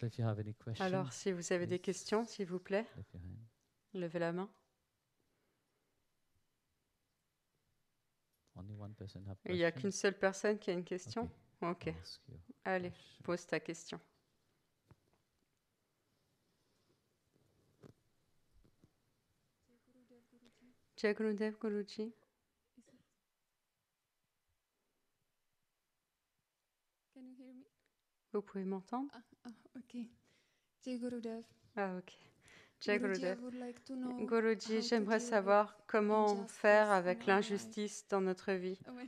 So if you have any questions, Alors, si vous avez des please questions, s'il vous plaît, lift your hand. levez la main. Only one person have Il n'y a question. qu'une seule personne qui a une question? Ok. I'll ask you a Allez, question. pose ta question. Jai Gurudev Guruji. Can you hear me? Vous pouvez m'entendre? Okay. Jai Gurudev. Ah, ok. Jai Guruji, I Gurudev. would like to know Guruji, how to j'aimerais deal with savoir comment injustice faire in avec our life. l'injustice dans notre vie. I mean,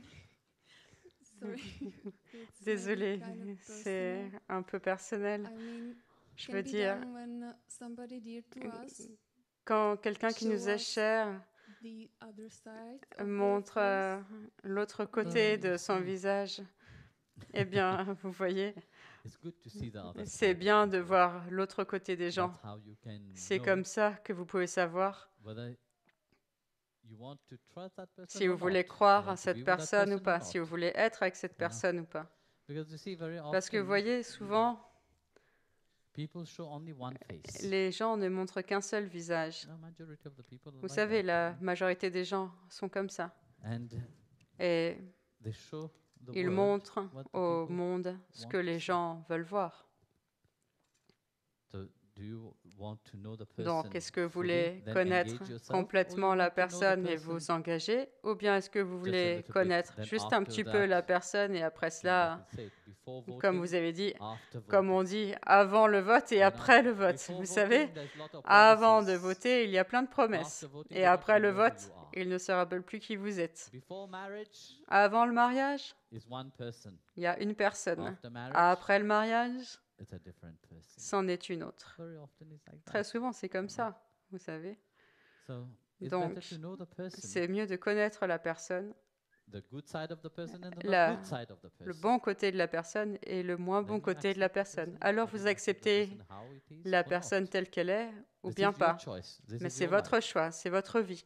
sorry, it's Désolée, maybe kind of c'est personal. un peu personnel. I mean, Je can veux be dire, done when somebody dear to us quand quelqu'un qui nous show est us cher the other side of their montre face. l'autre côté de son visage, eh bien, vous voyez, It's good to see the other c'est side. bien de voir l'autre côté des gens. That's how you can C'est know comme ça que vous pouvez savoir whether you want to trust that person si vous or voulez not. croire You à want to cette be with that personne ou person or pas, not. si vous voulez être avec cette personne ou pas. Because you see, very Parce que vous often voyez, souvent, people show only one face. les gens ne montrent qu'un seul visage. The majority of the people are Vous like savez, that. la majorité des gens sont comme ça. And Et they show the ils world montrent what the au people monde ce want que to les see. gens veulent voir. So do you want to know the person Donc, est-ce que vous fully, voulez then connaître engage yourself, complètement or you la want to know the personne et person vous engager, ou bien est-ce que vous just a voulez little bit, connaître then juste un after petit that, peu la personne et après like cela, we said, before comme voting, vous avez dit, after comme on voting. dit, avant le vote et You know, après le vote. before Vous voting, savez, there's lot of avant de promises. voter, il y a plein de promesses. After voting, Et they don't après le even know who vote, you are. ils ne se rappellent plus qui vous êtes. Before marriage Avant le mariage, is one person. il y a une personne. After marriage, Après le mariage, it's a different person. c'en est une autre. Very often it's like Très that. souvent, c'est comme ça, vous savez. So it's Donc, better to know the person, c'est mieux de connaître la personne, the good side of the person and the La- not good side of the le person. bon côté de la personne et le moins Then bon you côté de la accept the personne. person, Alors or vous you accept the acceptez person how it is la or personne not. telle qu'elle est ou This bien is your pas. choice. This Mais is c'est your votre life. choix, c'est votre vie.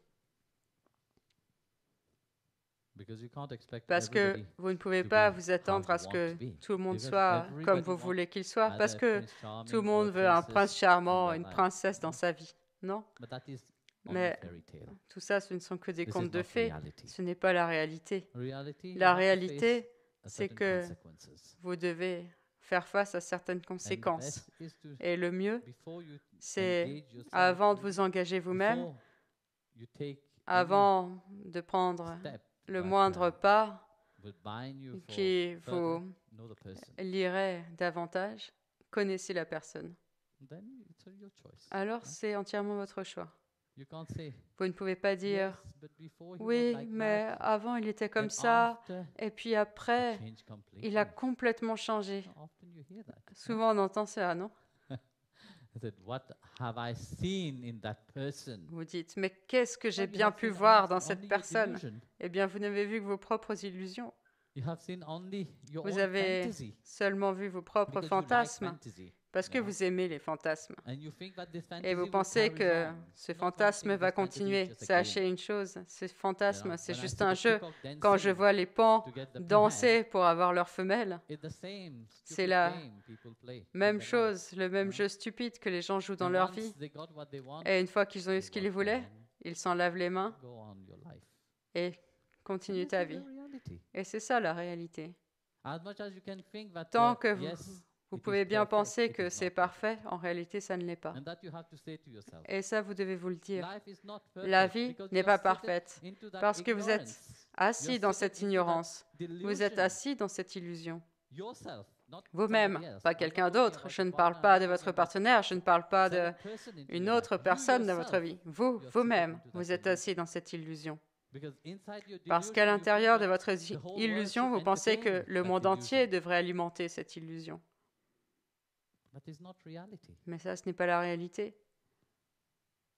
Because you can't expect Parce que everybody vous ne pouvez to pas be vous how attendre you à ce want que to be. tout le monde Because soit comme everybody vous wants voulez qu'il soit, either parce a que prince charming tout le or monde a veut un princess prince in charmant, their une life. princesse dans sa vie. Non? But that is only Mais fairy tale. tout ça, ce ne sont que des This is contes de not fées. reality. Ce n'est pas la réalité. Reality, you La have to face réalité, a c'est certain que consequences. vous devez faire face à certaines And the conséquences. best is to, Et le mieux, before you c'est engage yourself, avant de vous engager vous-même, before you take avant de prendre any step le that, moindre pas would bind you for qui further, vous know the person. lierait davantage, connaissez la personne. Then it's your choice. Alors, Huh? c'est entièrement votre choix. You can't say, Vous ne pouvez pas dire, yes, but before he was oui, like mais that, avant il était comme then ça, after et puis it après, changed il a completely. complètement changé. How often you hear that? Huh? Souvent, on entend ça, non? I said, what have I seen in that person? Vous dites, mais qu'est-ce que j'ai Well, you bien have pu seen voir dans only cette your personne? delusion. Eh bien, vous n'avez vu que vos propres illusions. You have seen only your Vous own avez fantasy. seulement vu vos propres Because you like fantasmes, fantasy. parce que you know. vous aimez les fantasmes. And you think that this Et fantasy vous will pensez carry que on. ce Not one fantasme thing, va this fantasy is continuer. just a Sachez game. une chose, ce You know, fantasme, c'est when I juste see un the jeu. peacock Quand je dancing vois les pans to get the danser pour avoir leurs femelles, it's the same c'est stupid la game people play in même their life. chose, le même jeu stupide que les gens jouent dans And leur once vie. they got what they want, Et une fois qu'ils ont eu they ce qu'ils walk voulaient, on, ils s'en lavent les mains go on your life. et And continuent this ta is vie. the reality. Et c'est ça la réalité. As much as you can think that, Tant que yes, vous it is pouvez bien perfect, penser it que is c'est not perfect. parfait, en réalité, ça ne l'est pas. And that you have to say to yourself. Et ça, vous devez vous le dire. Life is not La perfect vie because n'est you pas have sitted parfaite into that parce que vous êtes ignorance. assis You're dans sitting cette into that ignorance. Vous êtes delusion. assis dans cette illusion. Yourself, not Vous-même, somebody else. pas I'm not quelqu'un talking d'autre. about Je your ne parle partner, pas I'm de talking votre about partenaire, je ne parle pas certain person into d'une your autre life. You personne dans votre yourself, vie. Vous, you're vous-même, sitting into vous that êtes assis illusion. dans cette illusion. Because inside your Parce qu'à delusion, you think l'intérieur de that votre the whole world illusion, should vous pensez que entertain le that monde entier illusion. devrait alimenter cette illusion. But it's not reality. Mais ça, ce n'est pas la réalité.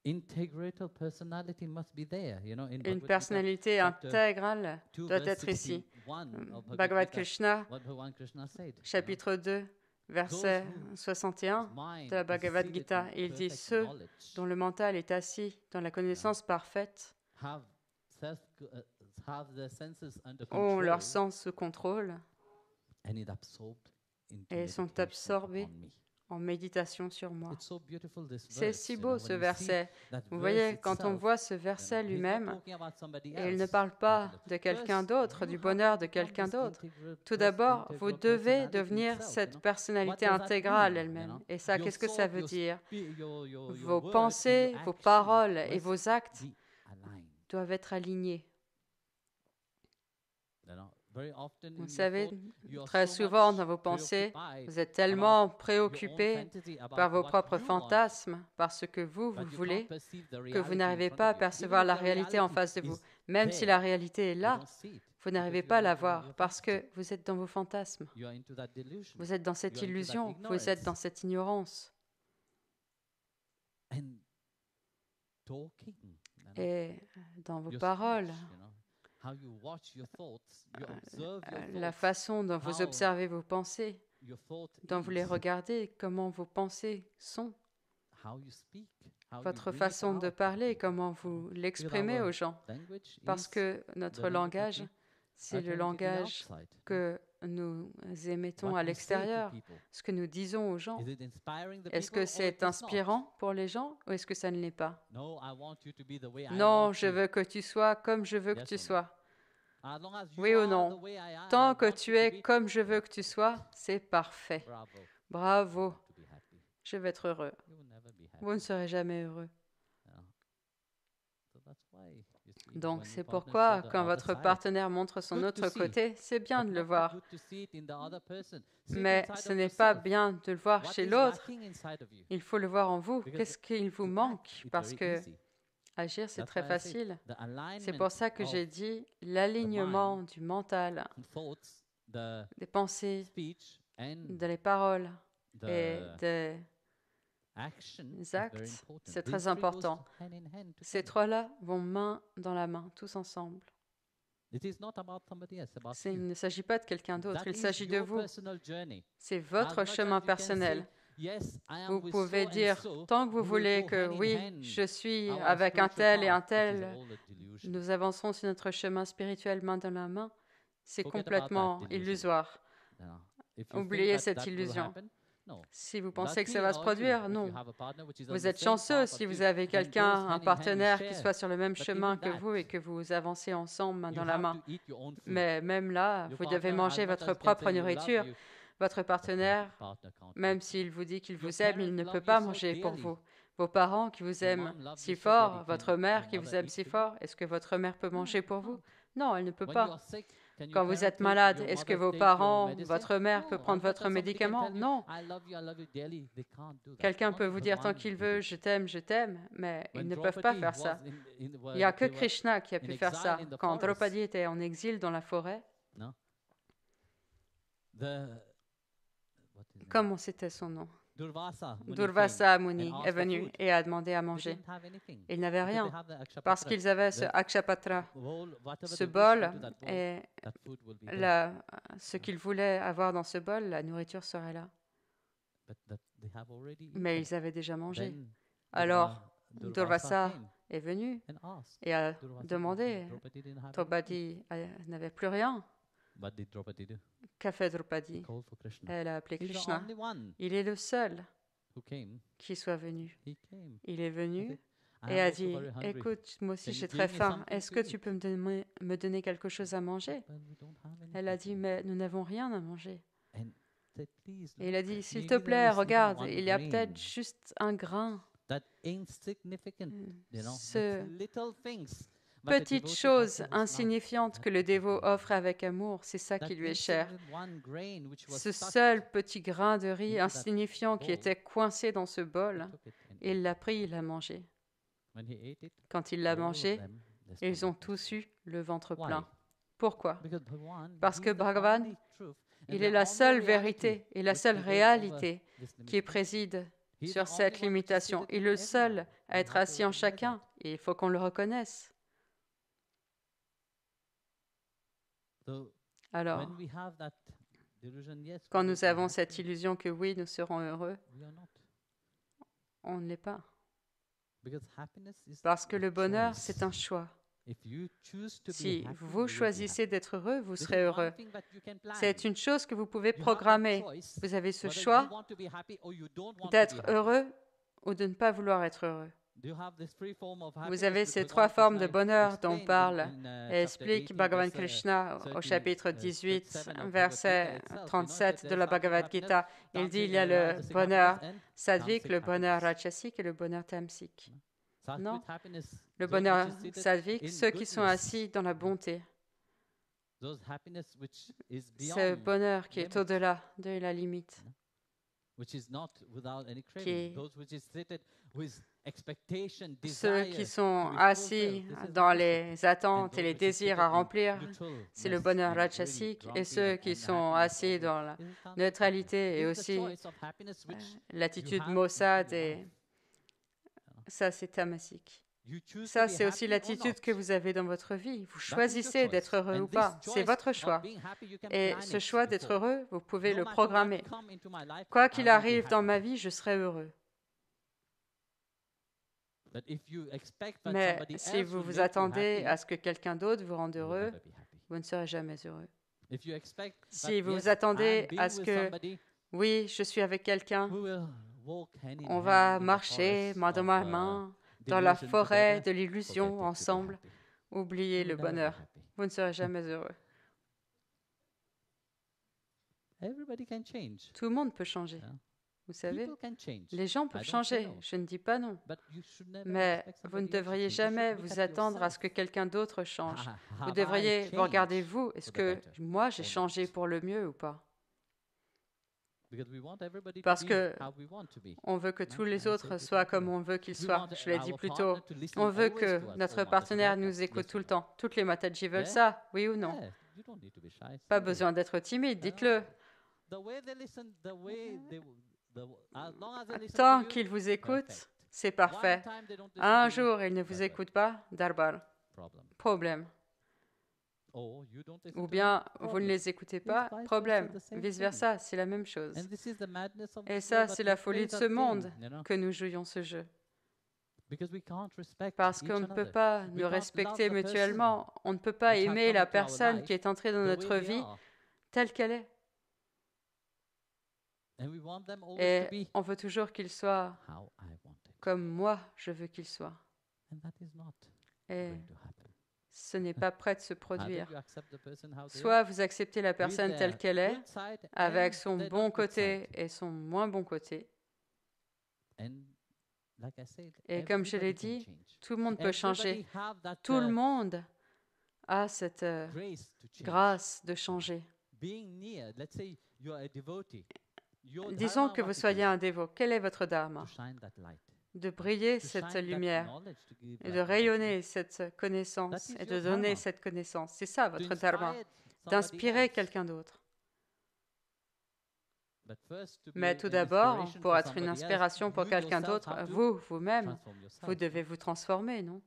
Integral personality must be there. You know, in Une Bhagavad Gita, personnalité chapter intégrale 2, doit verse être ici. 61 of Bhagavad Gita, Krishna, what Bhagavan Krishna said. You know, chapitre 2, verset Those whose 61 mind de la is Bhagavad seated Gita. in Il dit perfect ceux knowledge dont le mental est assis dans la connaissance parfaite have have their senses under ont control leur sens sous contrôle and it absorbed into et sont meditation absorbés upon me. en méditation sur moi. It's so beautiful, this C'est verse, si you beau know, ce when we see verset. that Vous verse voyez, quand on itself, voit ce you know, verset he's not lui-même, talking about somebody et il ne else parle pas particular. de quelqu'un First, d'autre, you du have bonheur to de become quelqu'un this d'autre. integral Tout d'abord, vous integral devez personality devenir itself, you cette know. personnalité What does that intégrale mean, you elle-même. know? Et ça, Your qu'est-ce que ça thought, veut dire? your Vos words and your pensées, vos action paroles et must vos actes be aligned. doivent être alignés. You know, very often Vous in your savez, thought, you are très so souvent much dans vos pensées, preoccupied vous êtes about tellement your own préoccupé fantasy, par about vos what propres you want, fantasmes, par ce que vous but you voulez, can't perceive the que vous reality in n'arrivez front pas à of you. percevoir Even la if the réalité en reality face de vous. is Même si la there, réalité est you là, don't see it vous because n'arrivez you pas à are la in voir your parce fantasy. que vous êtes dans vos fantasmes. You are into that delusion. Vous êtes dans cette You are into that illusion, vous êtes dans ignorance. cette ignorance. And talking, you know, Et dans vos your paroles, speech, you know, how you watch your thoughts, you observe your la thoughts, façon dont vous how observez vos pensées, your thought dont vous les is, regardez, comment vos pensées sont, how you speak, how you votre bring it façon de out. parler, comment vous l'exprimez aux gens. Language Parce is que the notre language that langage, we c'est le utter into the langage outside. que nous émettons What à we say to l'extérieur, people. ce que nous disons aux gens. Is it inspiring the Est-ce people que or c'est it is not? inspirant pour les gens ou est-ce que ça ne l'est pas? No, I want you to be the way I Non, want je you. veux que tu sois comme je veux que Yes tu or no? sois. As long as you Oui ou are non? the way I am, Tant I que want tu you to es be, comme je veux que tu sois, c'est parfait. bravo. You Bravo, want to be happy. je vais être heureux. You will never be happy. Vous ne serez jamais heureux. You know? So that's why, you see, Donc when c'est your partner pourquoi show the quand other votre side, partenaire montre son good to autre see, côté, c'est bien but de le not too voir. good to see it in the other person. See it Mais inside ce of n'est pas yourself. bien de le voir What chez is l'autre. lacking inside of you? Il faut le voir en vous. Because Qu'est-ce qu'il vous to manque? act, it's Parce very que easy. agir, c'est That's très why I said facile. the C'est alignment pour ça que of j'ai dit l'alignement du mental, thoughts, the des pensées, speech, and des paroles et the des action is actes. very important. C'est These très three goes important. hand in hand Ces together. trois-là vont main dans la main, tous ensemble. It is not about somebody else, about Il you. ne s'agit pas de quelqu'un d'autre, That il is s'agit de your vous. personal journey. C'est As votre much as chemin you can personnel. say, yes, I am Vous with pouvez so and dire, so, tant que vous we will voulez go que hand in oui, hand. je suis Our avec un spiritual tel et un path, it is tel, all a delusion. nous avançons sur notre chemin spirituel main dans la main, c'est Forget about that complètement delusion. illusoire. You know, if you Oubliez think cette that will illusion. happen, no. Si vous pensez que Lucky ça va se are you produire, if non. you have a partner which is on Vous the êtes same chanceux path si as vous you avez and goes quelqu'un, hand un in hand, partenaire qui share. soit sur le même But chemin even que vous et that, que vous avancez ensemble main you dans la have main. to eat your own food. Mais même là, Your vous devez partner, manger as much votre as he can propre say, "You love nourriture. you", Votre but your partenaire, partner can't même eat. s'il vous dit qu'il Your vous aime, parents il ne love peut you pas so manger pour dearly. vous. Vos parents qui vous Your aiment mom loves si you so fort, dearly. votre Can mère your qui vous mother aime eat si for you? fort, est-ce que votre mère peut manger pour vous? Non, elle ne peut When you pas. are sick, can your Quand vous parent êtes take malade, your est-ce que mother vos take your parents, medicine? votre mère peut No, prendre as much votre as somebody can médicament? tell you, Non. I love you dearly. They can't do that. Quelqu'un Only peut vous dire tant Bhagwan qu'il did veut, it. je t'aime, mais ils When ne peuvent pas Draupadi faire ça. was in Il n'y a que they were Krishna qui a in pu faire ça. exile in the Quand forest. Draupadi était en exil dans la forêt, No. The what is it? comment c'était son nom? Durvasa Muni Durvasa came Muni and est asked for venu food. et a demandé à They manger. didn't have anything. Ils n'avaient Because they rien have the Akshapatra. parce qu'ils avaient ce The Akshapatra, bowl, whatever ce they wish bol, into that bowl, et that food will be there. ce qu'ils voulaient avoir dans ce bol, la nourriture serait là. But that they have already Mais eaten. ils avaient déjà mangé. Then Alors, Durvasa Durvasa came est venu and asked. et a Durvasa demandé. Draupadi didn't have anything. Draupadi n'avait plus rien. What did Draupadi do? Qu'a fait He Draupadi? called for Krishna. Elle a appelé He's the Krishna. only one Il est le seul who came. qui soit venu. He came. Il est venu I et am a also dit, very hungry. écoute, moi aussi Can you j'ai give très me faim. something Est-ce to que tu eat? peux me donner quelque chose à manger? Well, we don't have Elle a anything. dit, mais nous n'avons rien à manger. And said, please, Et il a look, dit, s'il maybe te there plaît, is even regarde, one il y a grain peut-être juste un grain. that insignificant, you know, Ce that's little things. But a petite devotee chose offers love. insignifiante que le dévot offre avec amour, c'est ça That qui lui est cher. insignificant one grain which was Ce stuck, seul petit grain de riz into that insignifiant qui bowl, était coincé dans ce he bol, took it and il l'a pris, il l'a mangé. when he ate it, Quand il l'a all of mangé, them, their ils stomach ont was tous full. eu le ventre Why? plein. Pourquoi? Because Bhagwan, Parce he que is the Bhagavan, only truth and il the est la only seule reality vérité et la which seule prevails over réalité this qui limitation. préside He is sur the cette only one which is limitation. seated Il est in le everyone. seul à You être have to assis en recognize chacun that. et il faut qu'on le reconnaisse. So Alors, when we have that delusion, yes, quand we will nous be avons cette happy. illusion que oui, nous serons heureux, We are not. on ne l'est pas. Because happiness is Parce que a le bonheur, choice. c'est un choix. if you choose to be Si happy, vous you will be choisissez happy. d'être heureux, vous This is serez one heureux. thing that you can plan. C'est une chose que vous pouvez You have that programmer. choice Vous avez ce whether you choix want to be happy or you don't want to be d'être happy. heureux ou de ne pas vouloir être heureux. You have this three form of Vous happiness avez which ces Bhagavan trois formes de Krishna bonheur dont explained parle in, et chapter explique 18, Bhagavan verse, Krishna au 30, chapitre 18, 37 of verset Bhagavad Gita itself. 37 de la Bhagavad There's Gita. Il dit il y a le rajasic bonheur happiness and sadhik, tamasic le bonheur happiness. rajasique et le bonheur tamasique. Sattvic Non. happiness, Le those bonheur which is seated sadhik, in ceux qui sont goodness. assis dans la bonté. Those happiness which is Ce beyond, bonheur qui est limit. au-delà de la limite. which is not without any Qui- craving. Those which is seated with expectation, Ceux desire qui to sont be assis fulfilled. This is dans rajasic. les And attentes et those les which is désirs seated à in remplir, neutralness c'est le bonheur and really rajasique. Et grumpy ceux and qui sont unhappiness assis always, dans this is tamasic neutralité et happiness. This is the aussi choice of happiness which l'attitude you have maussade into your et life. ça c'est tamasique. You choose to Ça be c'est aussi happy or l'attitude not. que vous avez dans votre vie. Vous That is your choisissez choice. d'être heureux And ou this pas. C'est choice votre of choix. being happy, you can Et plan ce it choix d'être before. heureux, vous pouvez No le matter what programmer. come into my life, Quoi I qu'il will be arrive dans happy. ma vie, je serai heureux. But if you expect that Mais somebody si else vous will vous make you attendez happy, à ce que quelqu'un d'autre vous rende you will heureux, never be happy. vous ne serez jamais heureux. If you expect Si that, vous yes, vous attendez I'm being à ce with que, somebody oui, je suis avec quelqu'un, who will walk hand in on hand va in the marcher forest main dans of, ma main dans la delusion forêt together, de l'illusion forget it to be ensemble, happy. oubliez You le will never be bonheur. happy. Vous ne serez jamais heureux. Everybody can change. Tout le monde peut changer. Yeah. Vous savez, People can change. les gens I peuvent don't say changer. no. Je ne dis pas non. But you should never Mais expect vous ne somebody else to devriez change. You should jamais look vous at attendre à yourself. ce que quelqu'un d'autre change. Vous Have I devriez vous regarder changed vous. Est-ce for the que better moi j'ai or changé not? pour le mieux ou pas? Because we want everybody to Parce be que how we want to be. on veut que No, tous I les say autres it soient differently. comme on veut qu'ils We soient. want Je l'ai dit our plus partner tôt. to listen On veut always que to us. notre Oh, Mataji, partenaire well, nous écoute yes tout or le no? temps. Toutes les Mataji veulent Yeah. ça, oui ou non? Yeah, you don't need to be shy. Pas Say it. besoin d'être timide, Yeah. dites-le. The way they listen, the way they, as long as they listen Tant to you, qu'ils vous écoutent, perfect. c'est One parfait. time they don't listen Un to you, jour, ils ne vous bye-bye. écoutent pas, darbar, Problem. problème. Or you don't listen Ou to bien them, vous ne problem. les écoutez It's pas, vice versa, problème. the same Vice-versa, c'est la même chose. And this is the madness of Et this ça, world that c'est we la play folie de that ce monde game, you know? que nous jouions ce jeu. Because we can't respect Parce each qu'on ne peut another. pas We nous can't love respecter the mutuellement. On ne peut pas which have aimer come la into our personne life qui est entrée dans the notre way they vie are. telle qu'elle est. And we want them always Et to be on veut toujours qu'il soit how I want it. comme moi, je veux qu'il soit. And that is not Et going to happen. ce n'est pas prêt de se Either produire. you accept the person how they are, Soit vous acceptez la with personne telle their qu'elle est, good side avec and son their bon not good côté side. et son moins bon côté. And like I said, Et comme je l'ai everybody can dit, change. tout le monde peut changer. Everybody have that, Tout le monde a cette grace to change. grâce de changer. Being near, let's say you are a devotee. Your Disons dharma que vous what it soyez is? un dévot. Quel est votre To dharma? shine that light. De briller To cette shine that lumière knowledge, to give et that de knowledge. rayonner cette connaissance That is et de your donner dharma. cette connaissance. C'est ça To votre dharma. inspire somebody D'inspirer else. quelqu'un d'autre. But first, to be Mais tout an d'abord, inspiration pour for être une somebody else, inspiration pour you quelqu'un yourself d'autre, have to vous-même, transform yourself. vous devez vous transformer, non?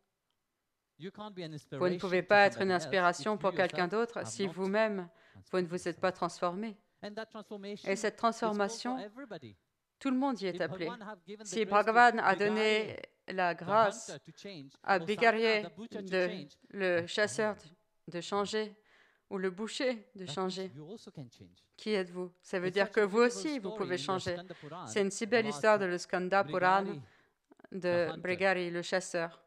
You can't be an Vous ne inspiration pouvez to pas être une somebody else inspiration if pour you quelqu'un yourself d'autre have si not vous-même, vous ne transformed vous êtes yourself. pas transformé. And that transformation Et cette is called for transformation, everybody. tout le monde y est If appelé. Bhagavan have given the Si grace to Bhagavan a Bigari, donné la the grâce hunter, to change, à or Sadhana, Bigarier, the butcher, to de, change, le chasseur, de changer, ou le boucher de that means changer, you also can change. qui êtes-vous? Ça veut It's dire such que a vous beautiful aussi, vous story pouvez in the changer. Skanda Puran C'est une si belle about histoire de le Skanda Puran Brigari, de the hunter. Brigari, le chasseur.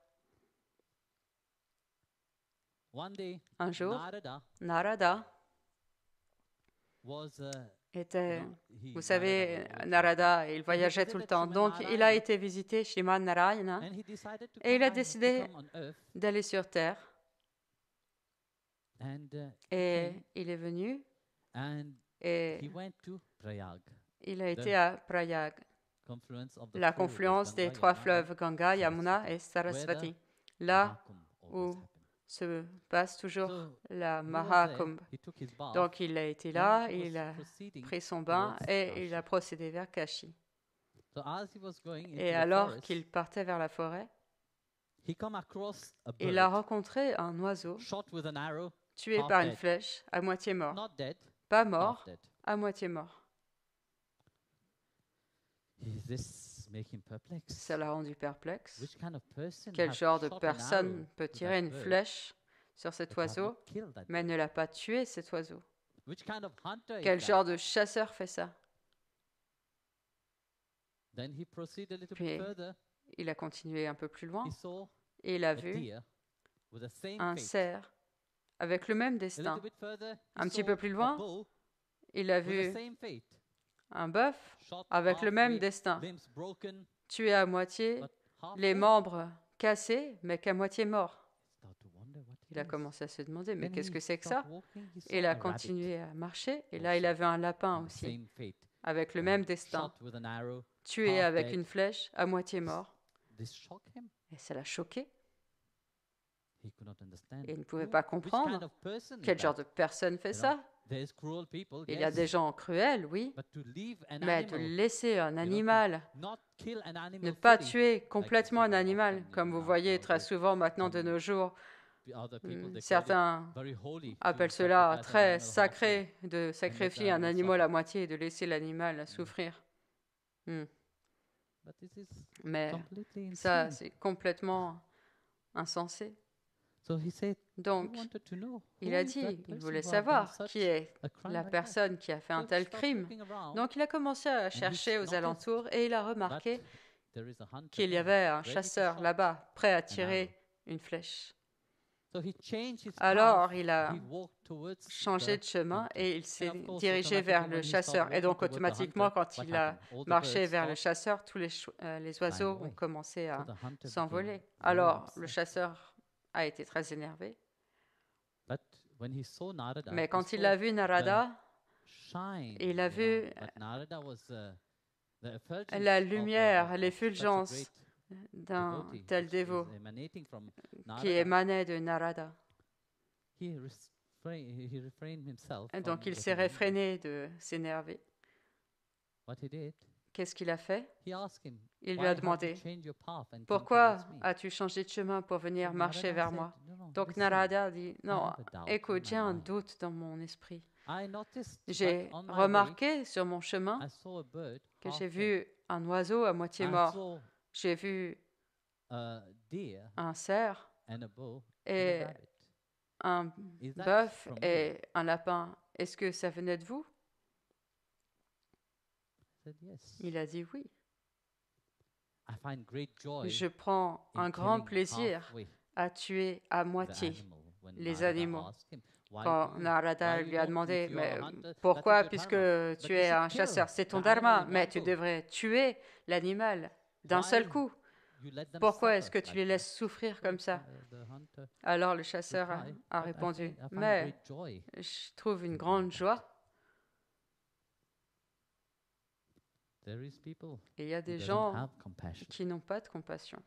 One day, Un jour, Narada Narada was, était, he- vous savez, Narada was always Narada, il voyageait visited tout le temps. Srimad Donc, il a Narayana. été visiter Srimad Narayana and he decided to et il a come décidé to come on earth, d'aller sur Terre. and Et il est venu he et went to Prayag, il a été à Prayag, confluence of the la four rivers, confluence des Ganga, trois Yamuna, fleuves Ganga, Yamuna et Sarasvati. Là Mahakumbh always où happened. se passe toujours So, la he was there, Mahakumbh. he took his bath, Donc il a été and là, he il was a proceeding pris son bain towards et il a Kashi. procédé vers Kashi. So as he was going into Et the alors forest, qu'il partait vers la forêt, he come across a il a bird rencontré un oiseau shot with an arrow, tué half par une dead. flèche, à moitié mort. not dead, Pas half mort, dead. à moitié mort. This This make him perplexed. Ça l'a rendu perplexe. Which kind of person Quel have genre de shot an personne arrow peut to tirer that une bird, flèche sur cet but have oiseau, not killed that mais bird? ne l'a pas tué, cet oiseau? Which kind of hunter Quel is that? genre de chasseur fait ça? Then he proceeded a little Puis bit further. il a continué un peu plus loin He saw et il a a vu deer with the same un fate. cerf avec le même A destin. little bit further, he Un petit saw peu plus a loin, bull il a with the vu same fate. un bœuf Shot avec le même halfway, destin, limbs broken, tué à moitié, but half les dead. membres cassés, mais qu'à moitié mort. Start to wonder what it Il a is. commencé à se demander, mais Then qu'est-ce he que c'est que stopped ça? walking, he Et il saw a a rabbit continué à marcher, et là, il a also vu un lapin with the aussi, same fate. avec le même destin, Shot with an arrow, tué half avec dead. une flèche, à moitié mort. This shocked him. Et ça l'a choqué. He could not understand. Et il ne pouvait Who- pas which kind comprendre of person is quel genre that? de personne fait You know, ça. There's cruel people, Il y a yes, des gens cruels, oui, but to leave an mais de animal, laisser un to animal, not kill an ne animal pas fully, tuer complètement un people animal, often, comme you vous know, voyez très nowadays, souvent maintenant de some nos jours, other people, they call it certains very holy to appellent cela sacrifice an très animal halfway. sacré de sacrifier un animal animal à suffer. moitié et de laisser l'animal souffrir. But this is Mais completely ça, insane. c'est complètement insensé. So he said, he Donc, wanted to know il who a is that dit, il person voulait who have done savoir such qui est a crime la like that. personne qui a fait So un he tel started crime. looking around, Donc, il a commencé à chercher aux noticed alentours et il a that remarqué there is a hunter qu'il y there, avait un ready to chasseur shot là-bas, prêt à an tirer arrow. une flèche. So he changed his Alors, path, il a he walked towards changé the de chemin hunter. et il s'est And of course, dirigé vers automatically, le when he chasseur. started Et donc, walking towards the automatiquement, hunter, quand what il a happened? All the marché birds vers le stopped, chasseur, tous les oiseaux away. ont commencé so à the hunter became s'envoler. very Alors, le upset. chasseur a été très énervé. But when he saw Narada, Mais he quand il saw a vu Narada, shine, il a you know, vu but Narada was, the effulgence la of, lumière, of such a l'effulgence great d'un devotee, tel which is dévot emanating from qui Narada. émanait de Narada. He refrained himself Et from donc, il getting s'est angry. réfréné de s'énerver. What he did, Qu'est-ce qu'il a fait? he asked him, Il lui "Why a have you demandé, changed your path and come pourquoi towards me?" as-tu changé de chemin pour venir So marcher Narada vers said, moi? "No, no, Donc listen, Narada dit, I non, have a doubt in écoute, my j'ai un mind. doute dans mon esprit. I noticed J'ai that on my remarqué sur mon chemin way, I saw a bird que half j'ai dead. vu un oiseau à moitié I mort. saw J'ai vu a deer un cerf and a bull and et a rabbit. un Is that bœuf from you? et un lapin. Est-ce que ça venait de vous? I said, yes. Il a dit oui. I find great joy Je prends in un grand killing plaisir halfway à tuer à the moitié animal. When les Narada animaux. asked him, "Why Quand do you- Narada why you lui a don't, demandé, if you are mais a hunter, that is pourquoi, your puisque dharma, but tu you es should un kill chasseur, c'est ton the animal dharma, in mais one tu go. devrais tuer l'animal d'un seul Why coup. You let them Pourquoi est-ce suffer que tu like les that?" laisses souffrir comme ça? The hunter Alors le chasseur replied, a "But répondu, I find mais great joy je trouve une in grande doing that." joie. There is people Et il y a who des doesn't gens have compassion. qui n'ont pas de compassion.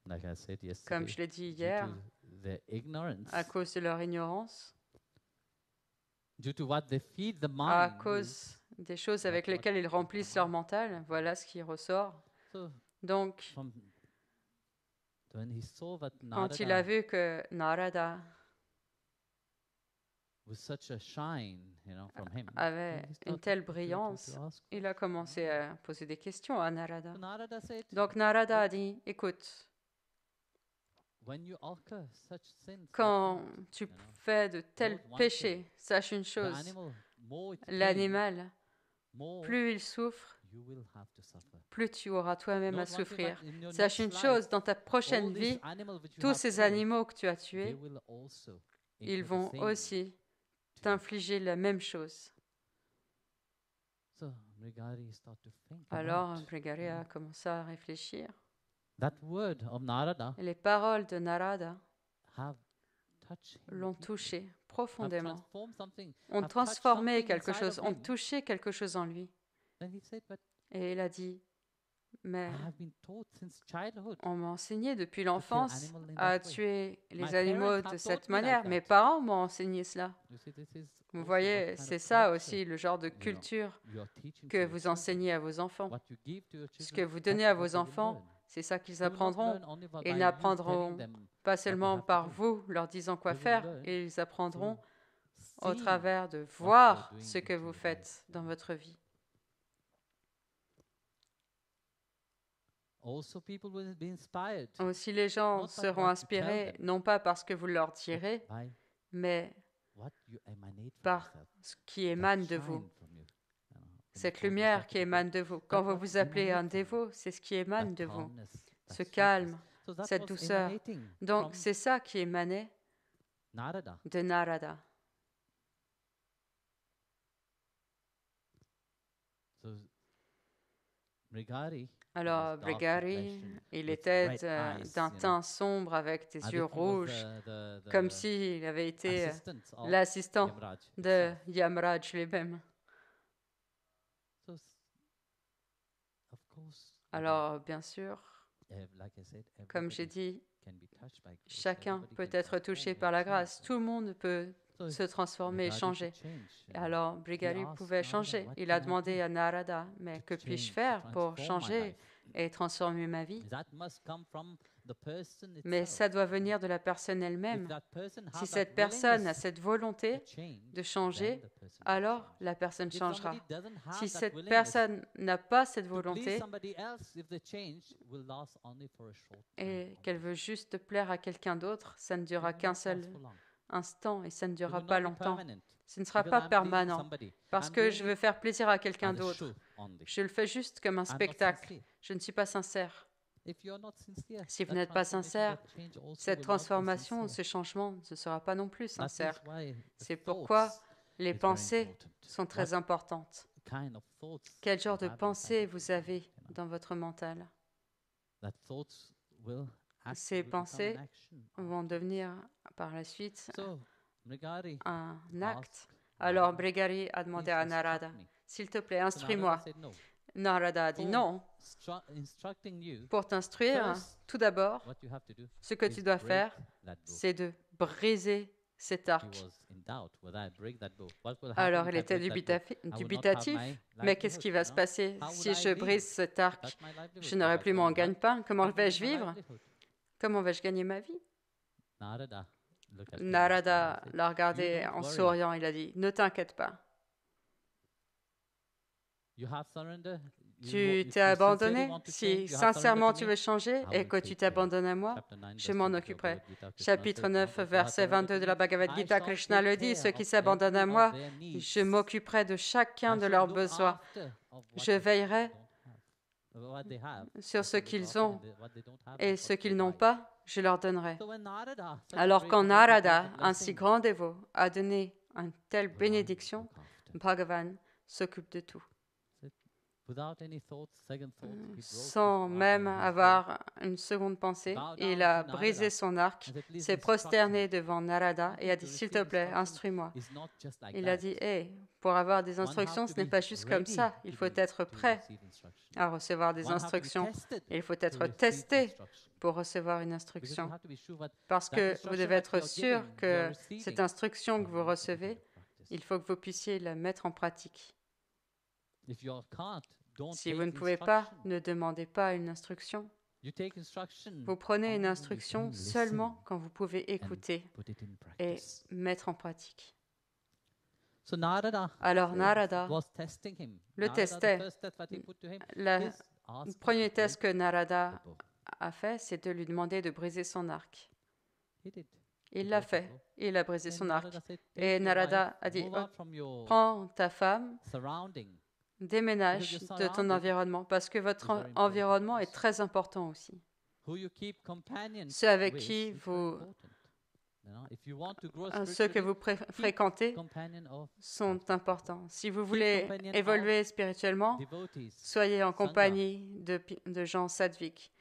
Like I said Comme yesterday, je l'ai dit due hier, to their ignorance, à cause de leur ignorance, due to what they feed the à mind. cause des choses That's avec what lesquelles ils will remplissent come leur out. mental, voilà ce qui ressort. So Donc, from when he saw that quand il a Narada vu que Narada with such a shine, from him, avait then he une started telle to brillance, ask il a commencé à poser des questions à Narada. So Narada said, Donc Narada a dit, écoute, when you occur such sins like quand that, tu you know, fais de tels note one péchés, sache une the chose, animal, more it pain, l'animal, more plus il souffre, you will have to suffer. plus tu auras toi-même à Note one thing, souffrir. that in your Sache une next chose, life, dans ta all prochaine these vie, animals which you tous have ces killed, animaux que tu as they tués, will also ils incur the vont same aussi to you. t'infliger la même chose. So Mrigari start to think Alors, about Brigari a commencé à réfléchir. that word of Narada Et les paroles de Narada have touched him l'ont deeply, touché have profondément, transformed something, ont have touched transformé something quelque inside chose, of ont him. touché quelque chose en lui. Then he said, but Et il a dit, mais I have been taught since childhood on m'a enseigné depuis to kill l'enfance animal in à that way. tuer My les parents animaux have de taught cette me like manière. that. Mes parents m'ont enseigné cela. You see, this is Vous also voyez, what kind c'est of ça culture aussi le genre de know, culture you are teaching to que your vous children. enseignez à vos enfants. What you give to your Ce children, que vous that's donnez à what vos they will enfants, learn. c'est ça qu'ils They will not apprendront. learn only by Ils you n'apprendront telling them pas what they seulement have to par do. vous leur disant quoi They will faire, learn et ils apprendront au Seeing travers de what you are voir doing ce que into vous your faites life. dans votre vie. Also, people will be inspired Aussi, les gens Not by seront what you tell inspirés, them. non pas parce que vous leur direz, by mais what you emanate from par yourself. ce qui That émane de shine vous. from you. When you Cette call lumière yourself a qui devotee, émane de vous. Quand that vous what vous appelez un emanates from you. dévot, c'est ce qui émane That de vous. calmness, that Ce sweetness. calme, So that cette was douceur. emanating Donc, from c'est ça qui émanait Narada. de Narada. So Mrigari, Alors, dark Brigari, complexion, il with était red eyes, d'un you know, teint sombre avec des as yeux if he was rouges, comme s'il avait été assistant of l'assistant Yamraj de himself. Yamraj lui-même. So, of course, Alors, bien sûr, like I said, comme j'ai everybody dit, can be touched by grace. chacun Everybody peut can être transform touché or par la change. grâce. Tout le monde peut So se transformer et Brigari changer. could change, Et alors, Brigari asked pouvait Narada, changer. "What Il a can I demandé do à Narada, mais to que puis-je change, to faire pour transform my changer life?" et transformer ma vie? That must come from the person Mais itself. ça doit venir de la personne If elle-même. that person Si have cette that personne a willingness cette volonté to change, de changer, then the person will alors change. la personne If changera. somebody doesn't have Si that cette willingness personne n'a pas cette to please volonté somebody else, if the change will last only for a short time et only. qu'elle veut juste plaire à quelqu'un d'autre, ça ne It durera will qu'un not seul last for long. instant et ça ne It durera will pas not be longtemps. permanent. Ce ne sera Because pas I'm pleasing permanent somebody. parce I'm que doing je veux it faire plaisir à quelqu'un as a d'autre. show only. Je le fais juste comme un I'm not spectacle. sincere. Je ne suis pas sincère. If you're not sincere, Si vous that n'êtes pas transformation, sincère, that change also cette will not be transformation, sincere. ce changement ne sera pas non plus That is sincère. why the C'est pourquoi thoughts les is very pensées important. sont très What importantes. kind of thoughts Quel genre you de have pensées inside of vous you, avez you know? dans votre mental? That thoughts will Ces will become pensées an action vont afterwards. devenir par la suite So, Mrigari un acte. asked Alors Narada, Brigari a demandé "Please à instruct Narada, me." s'il te plaît, So Narada instruis-moi. said no. Narada a dit For non. instructing you, Pour t'instruire, First, tout d'abord, what you have to do ce que is tu dois break faire, that bow. c'est de briser cet He arc. was in doubt whether I break that bow. What will happen Alors if il I était break that bow? I will not have dubitatif, my mais qu'est-ce qui va se livelihood, passer How would si I je live? brise cet arc? That's my livelihood. Je If n'aurai I plus fall mon in that, gagne-pain. Comment how will vais-je my vivre? livelihood? Comment vais-je gagner ma vie? Narada looked at him and Narada said, l'a regardé "You don't en worry. souriant. Il a dit, ne t'inquiète pas. You have surrendered. Tu if t'es you sincerely abandonné. want to Si change, you have sincèrement surrendered tu to veux me, changer I et will que tu take care. t'abandonnes à moi, Chapter 9, je verse m'en 2 of the occuperai. Bhagavad Gita, Krishna Chapitre said, 9, "Those who have verset surrendered 22 to de la me, Bhagavad I Gita, shall Krishna take le dit, care ceux qui of s'abandonnent à every moi, of their needs. je m'occuperai de chacun I de shall leurs look besoins. after of what Je they veillerai don't have, what they have, sur I ce shall look qu'ils after, ont and what they don't have, et I ce shall qu'ils n'ont provide." pas, je leur donnerai. So when Narada, such a Alors great quand devotee, gave Narada, the un si blessing, grand dévot, a donné une telle Bhagavan bénédiction, look after. Bhagavan s'occupe de tout. Without any thoughts, second thoughts, he broke Sans his même his bow avoir une seconde pensée, Bow il down a to brisé Narada son arc, and said, "Please s'est instruct prosterné me." devant Narada et a dit, To s'il te receive plaît, instruction instruis-moi. is not just like Il a that. dit, pour avoir des One instructions, have ce to n'est be pas juste comme ready ça. Il to faut be- être to prêt receive instruction. à recevoir des One have to be instructions. tested Et il faut to être receive testé instruction. pour recevoir une Because you instruction. have to be sure what Parce that que vous instruction devez that être you are sûr giving, you que are receiving, cette instruction que you vous need to put recevez, into practice. il faut que vous puissiez la mettre en pratique. If you can't, don't Si take vous ne pouvez pas, instruction. ne demandez pas une instruction. You take instruction Vous prenez only une when you instruction can listen seulement quand vous pouvez and écouter put it in et practice. mettre en pratique. So Narada Alors Narada was testing him. le Narada, the testait. first test that he put to him Le is ask him premier to test que break Narada the bow. a fait, c'est de lui demander de briser son arc. He did. Il He l'a broke the fait. bow. Il a brisé And son arc. Narada said, Et "Take your Narada wife, a dit, move out from your prends ta femme, surrounding. déménage Because you're de ton surrounded. environnement, parce que votre It's very important environnement est also. très important aussi. Who you keep companions Ceux avec with qui is very vous, important. You know, if you want to grow ceux que vous spiritually, fréquentez companion of sont importants. Si vous voulez companion évoluer spirituellement, devotees. soyez en Sangha. compagnie de gens sadviques.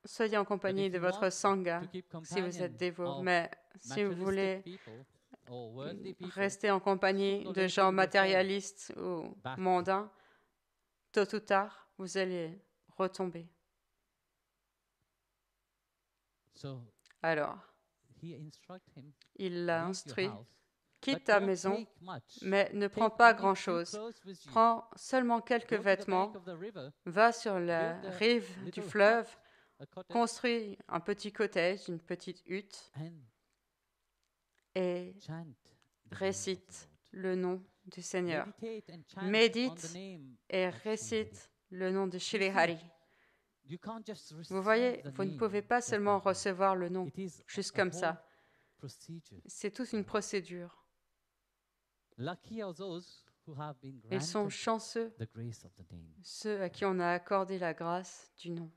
Soyez en compagnie if de you votre want sangha To keep si vous êtes companion dévot. of Mais si vous materialistic voulez people or worldly people, rester en compagnie sooner or de later gens you will fall matérialistes ou back. mondains, tôt ou tard, vous allez retomber. So Alors, he instruct him, il l'a leave your instruit, house, quitte but ta don't maison, take much. mais ne prends Take pas only few grand-chose. clothes with you. Prends seulement quelques Go to the vêtements, bank of the river, va sur la build a rive du little fleuve, hut, a cottage, construis un petit cottage, une petite hutte, and et chant the name of the récite Lord. le nom du Seigneur. Meditate and chant Médite on the name et of Shri Hari. récite le nom de Shri Hari. You can't just receive Vous voyez, the vous ne name pouvez pas just seulement like that. recevoir le nom, It is juste a comme whole ça. procedure. C'est toute une procédure. Lucky are those who have been Ils sont granted chanceux, the grace of the name. ceux à qui on a accordé la grâce du nom.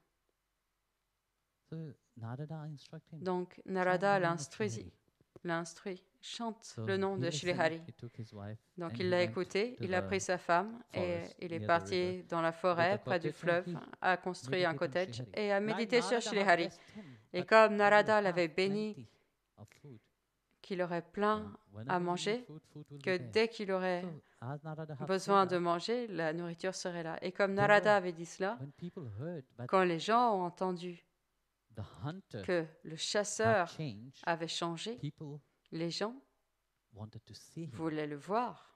So Narada instructed him. Donc chant Narada the name of l'instruit, chante So le nom he de listened, Srihari. he took his wife, Donc and il he l'a went écouté, to il a the pris sa femme et forest il est near the parti river, dans la forêt built a près du cottage, and fleuve, he a construit un meditated on cottage Srihari. et a Like médité sur Narada had Srihari. blessed him, Et but comme he Narada will l'avait have béni, plenty of food. qu'il aurait plein And whenever à you need manger, food will be que there. dès qu'il aurait So, as Narada had besoin said de that, manger, la nourriture serait là. Et comme They Narada were- avait dit cela, when people heard that quand les gens ont entendu the hunter que le had chasseur changed, avait changé, people les gens wanted to see him. voulaient le voir.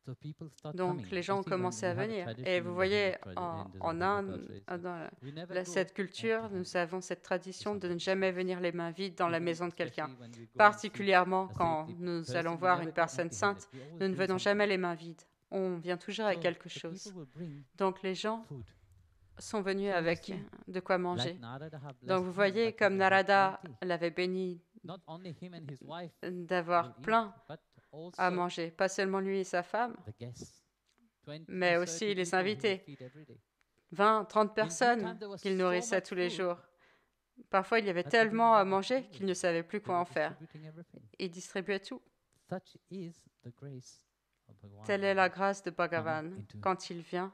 So people start Donc coming. les You gens ont see, when commencé we à have a venir. tradition Et in vous the voyez, Hindu tradi- en, in the en Hindu Inde, culture, dans we never go cette culture, empty-handed. nous avons cette tradition de ne somebody's jamais house. venir les mains vides dans la Even maison de quelqu'un. especially when we go and see Particulièrement a quand saintly nous person, allons we voir never une go personne empty-handed. sainte, We always nous ne bring venons something. jamais les mains vides. On vient toujours avec So quelque the chose. people will bring Donc les gens food. sont venus So you avec see, de quoi manger. Like Narada had blessed Donc vous him, voyez, but comme he had Narada plenty. l'avait béni Not only him and his wife d'avoir will eat, plein but à also manger, pas seulement lui et sa femme, the guests. 20, mais 30 aussi les people he would invités. feed every day. 20, 30 In due personnes time, there was qu'il so nourrissait much tous les food jours. Parfois, il y avait that they didn't tellement know à what to manger do qu'ils with ne it. savaient plus They quoi were en faire. distributing everything. Ils distribuaient tout. Such is the grace of Bhagavan Telle est la grâce de Bhagavan into quand il vient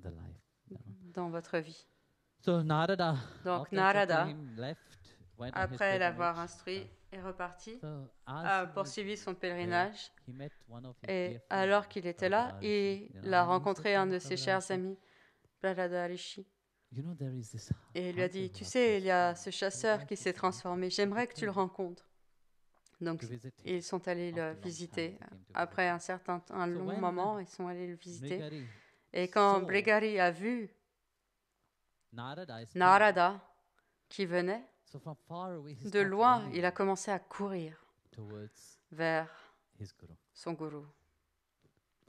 the life. dans votre vie. So Narada, Donc after Narada, instructing him, left, went on his après l'avoir pilgrimage. instruit, est reparti, So a as he was poursuivi son pèlerinage. he met one of his Et dear alors friends, qu'il était là, Prabhupada Rishi. il You know, a and he rencontré said un to de ses Prabhupada chers Rishi, amis, Prahlada Rishi. you know, there is this Et il lui a hunter dit, who tu has sais, il y a transformed. ce I would chasseur like qui you s'est to meet transformé. him, J'aimerais to que tu le tell him, rencontres. Donc, to visit him. ils sont allés After a le long time, visiter. they came to visit Après him. un So long when moment, ils sont allés le visiter. Mrigari Et quand saw Brigari a vu Narada is coming, Narada qui venait, so from far away he de started loin, running il a commencé à courir towards vers his guru. son gourou.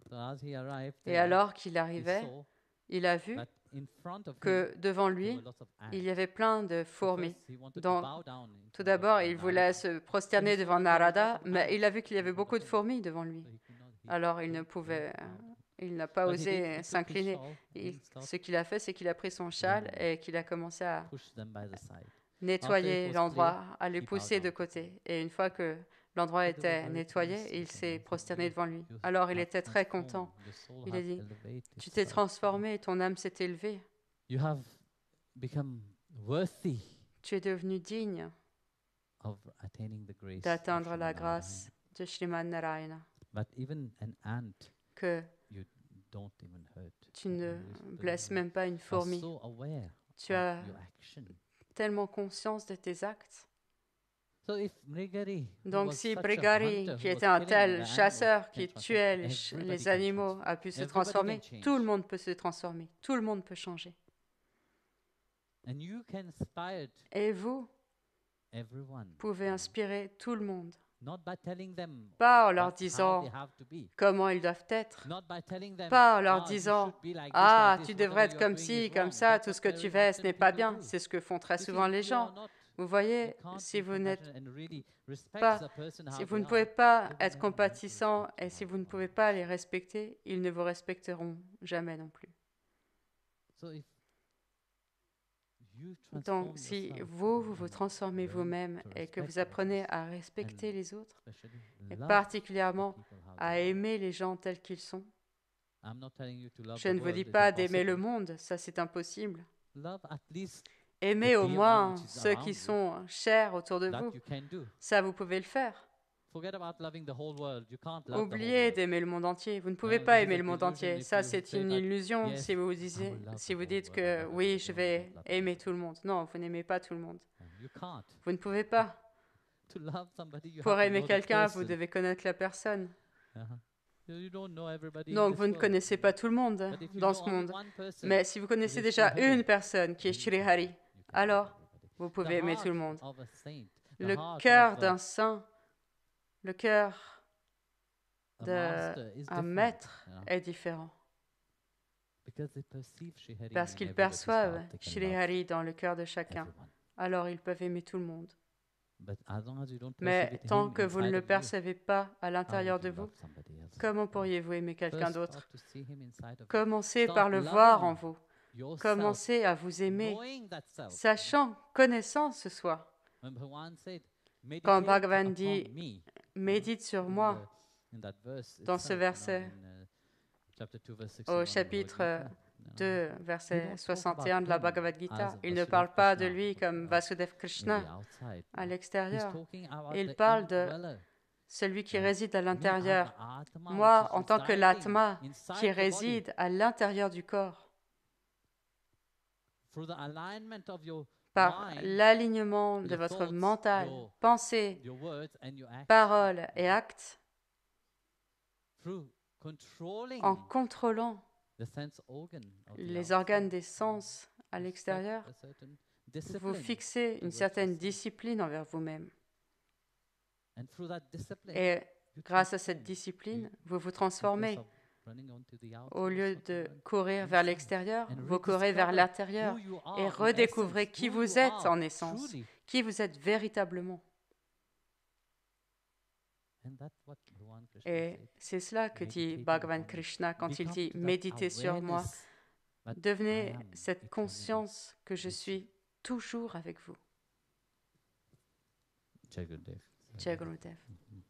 So as he arrived Et there, alors qu'il he arrivait, saw il a vu that in front of him que devant there lui, were lots of ants. il y avait plein de So fourmis. first he wanted to Donc, bow down in tout front of d'abord, il voulait Narada. se prosterner devant Narada, mais il a vu qu'il y avait beaucoup de fourmis devant lui. So he could not- he Alors il ne couldn't pouvait, bow down. il n'a pas But he did, he osé took his s'incliner. shawl and Il- started Ce qu'il a fait, c'est qu'il a pris son châle et qu'il a commencé à push them by the side. nettoyer was l'endroit, à le he bowed pousser de down to côté. Et une fois que l'endroit So they were était very nettoyé, pleased il with him s'est and said, prosterné "You- devant lui. you Alors il have était très transformed, content. your soul Il a has dit, elevated Tu t'es itself. transformé, ton âme s'est élevée. You have become worthy Tu es devenu digne of attaining the grace of d'atteindre la Srimad grâce de Srimad Narayana, Narayana. But even an ant, que you don't even hurt. tu ne You blesses même pas une are fourmi. so aware Tu of as your action. tellement conscience de tes actes. So if Mrigari, who Donc was si such a Brigari, hunter qui who was était un killing tel the animals, chasseur can qui transform, tuait everybody les can animaux, transform. a pu se Everybody transformer, can change. tout le monde peut se transformer, tout le monde peut changer. And you can inspire Et vous everyone, pouvez inspirer tout le monde, not by telling them pas en leur how disant they have to be, comment ils doivent être, not by telling them, pas en leur you disant should be like this, ah, like tu this, devrais whatever être you are comme doing ci, is comme wrong. ça, That's tout what ce que very tu fais, ce often n'est pas people bien. do. C'est ce que font très If souvent you les are gens. not- Vous you voyez, can't si be vous n'êtes compassionate and really respect pas- the person how si vous they ne are, pouvez pas they will être never learn to compatissant respect et si you vous ne one pouvez day. pas les respecter, ils ne vous respecteront jamais non plus. So if you transform Donc, si yourself vous vous and transformez learn vous-même to et que respect vous apprenez others, à respecter and les autres, especially et love particulièrement the people how à they are. aimer les gens tels qu'ils sont, I'm not telling you to love je the ne vous world, dis it's pas d'aimer le impossible. monde, ça c'est impossible. Love at least Aimez au dear moins one which is ceux around qui you. sont chers autour de That vous. you can do. Ça, vous pouvez le faire. Forget about loving the whole world. You can't love the whole Oubliez world. d'aimer le monde entier. Vous ne pouvez No, pas this is aimer a le monde delusion entier. if Ça, you c'est say une that, illusion yes, si vous I disiez, will love si the vous whole dites world, que but oui, you je don't vais love aimer everybody. tout le monde. Non, vous n'aimez pas tout le monde. You can't. Vous ne pouvez pas. To love somebody, you Pour have to aimer know the quelqu'un, vous person. devez connaître la personne. Uh-huh. You don't know everybody in Donc, this vous ne world. connaissez pas tout le monde But if you dans know ce only monde. one person, Mais si vous connaissez is déjà Srihari, une personne qui est then you can- Srihari, you can love alors everybody. vous The pouvez aimer heart tout le monde. of a saint, the Le heart cœur of d'un saint, le cœur a d'un master is different, maître you know, est différent. because they perceive Srihari Parce in qu'ils everybody's perçoivent heart, they can Shri love Hari dans le cœur de chacun. everyone. Alors ils peuvent aimer tout le monde. But as long as you don't perceive Mais it tant him que vous ne inside le of you, percevez pas à how l'intérieur would de you vous, love somebody else? comment You know? pourriez-vous aimer quelqu'un First d'autre? start to see him inside of you. Commencez Start par le voir en loving vous. yourself, Commencez à vous aimer, knowing that self. sachant, connaissant ce soi. When Bhagavan said, Quand meditate Bhagavan upon dit me, médite sur in moi, in that verse dans ce itself, verset, chapter 2, verse au 61 of the chapitre Bhagavad Gita, 2, he verset don't talk 61 about de la him Bhagavad as Gita, il ne Vasudeva parle pas de Krishna, lui comme Vasudev in the Krishna outside. à He's l'extérieur. talking about Il the parle de indweller. celui qui Yeah. réside à Me, I'm l'intérieur. the Atma Moi, which is en tant que residing l'Atma inside qui the body. réside à l'intérieur du corps, Through the alignment of your par mind, l'alignement de your votre thoughts, mental, your- pensée, your words and your acts, paroles et actes, through controlling en contrôlant the sense organ of the les outside, organes des sens à you set l'extérieur, a certain vous discipline fixez une towards certaine yourself. discipline envers vous-même. And through that discipline, Et you grâce à cette transform. discipline, You- vous vous in place transformez. of running onto the outside, Au lieu you de run courir vers inside l'extérieur, and vous courez vers rediscover l'intérieur who you are et in redécouvrez essence, qui who vous you êtes are en essence, truly. qui vous êtes véritablement. And that's what Bhagavan Krishna Et said. c'est cela que dit Meditating Bhagavan upon me. Krishna quand il Become dit to that méditez sur moi. awareness that I Devenez am cette eternally conscience que je with you. suis toujours avec vous. Jai Gurudev. Jai Gurudev. Mhm.